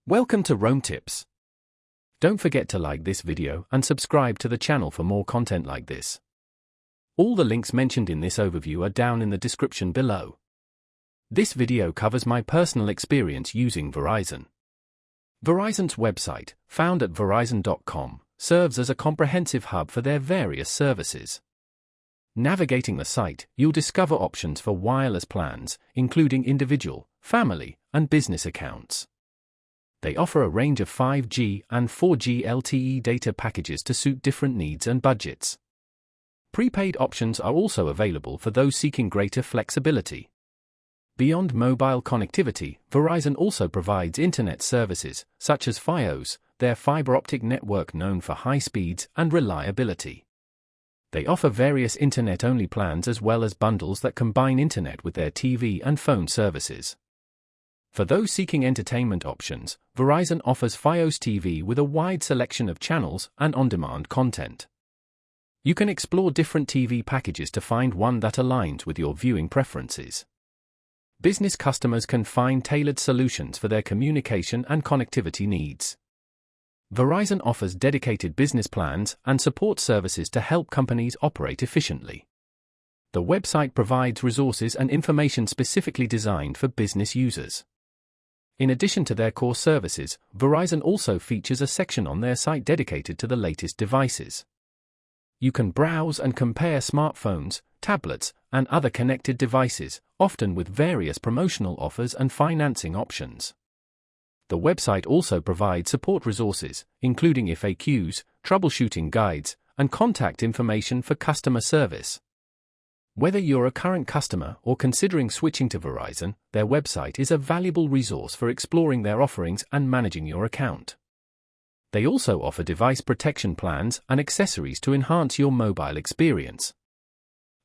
Welcome to Roam Tips. Don't forget to like this video and subscribe to the channel for more content like this. All the links mentioned in this overview are down in the description below. This video covers my personal experience using Verizon. Verizon's website, found at verizon.com, serves as a comprehensive hub for their various services. Navigating the site, you'll discover options for wireless plans, including individual, family, and business accounts. They offer a range of 5G and 4G LTE data packages to suit different needs and budgets. Prepaid options are also available for those seeking greater flexibility. Beyond mobile connectivity, Verizon also provides internet services, such as Fios, their fiber optic network known for high speeds and reliability. They offer various internet-only plans as well as bundles that combine internet with their TV and phone services. For those seeking entertainment options, Verizon offers Fios TV with a wide selection of channels and on-demand content. You can explore different TV packages to find one that aligns with your viewing preferences. Business customers can find tailored solutions for their communication and connectivity needs. Verizon offers dedicated business plans and support services to help companies operate efficiently. The website provides resources and information specifically designed for business users. In addition to their core services, Verizon also features a section on their site dedicated to the latest devices. You can browse and compare smartphones, tablets, and other connected devices, often with various promotional offers and financing options. The website also provides support resources, including FAQs, troubleshooting guides, and contact information for customer service. Whether you're a current customer or considering switching to Verizon, their website is a valuable resource for exploring their offerings and managing your account. They also offer device protection plans and accessories to enhance your mobile experience.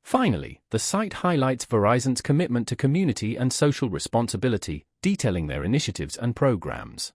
Finally, the site highlights Verizon's commitment to community and social responsibility, detailing their initiatives and programs.